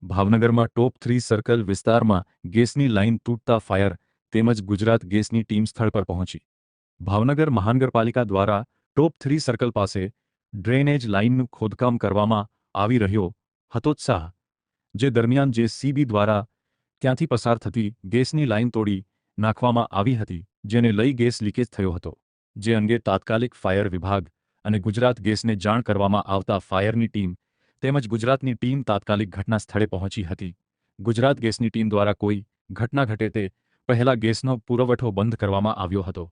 ભાવનગરમાં ટોપ 3 સર્કલ વિસ્તારમાં ગેસની લાઇન તૂટતા ફાયર તેમજ ગુજરાત ગેસની ટીમ સ્થળ પર પહોંચી। ભાવનગર મહાનગરપાલિકા દ્વારા ટોપ 3 સર્કલ પાસે ડ્રેનેજ લાઇનનું ખોદકામ કરવામાં આવી રહ્યો હતો। જે દરમિયાન જેસીબી દ્વારા ત્યાંથી પસાર થતી ગેસની લાઇન તોડી નાખવામાં આવી હતી, જેને લઈ ગેસ લીકેજ થયો હતો। જે અંગે તાત્કાલિક ફાયર વિભાગ અને ગુજરાત ગેસને જાણ કરવામાં આવતા ફાયરની ટીમ તેમજ ગુજરાતની ટીમ તાત્કાલિક ઘટના સ્થળે પહોંચી હતી। ગુજરાત ગેસની ટીમ દ્વારા કોઈ ઘટના ઘટે તે પહેલા ગેસનો પુરવઠો બંધ કરવામાં આવ્યો હતો।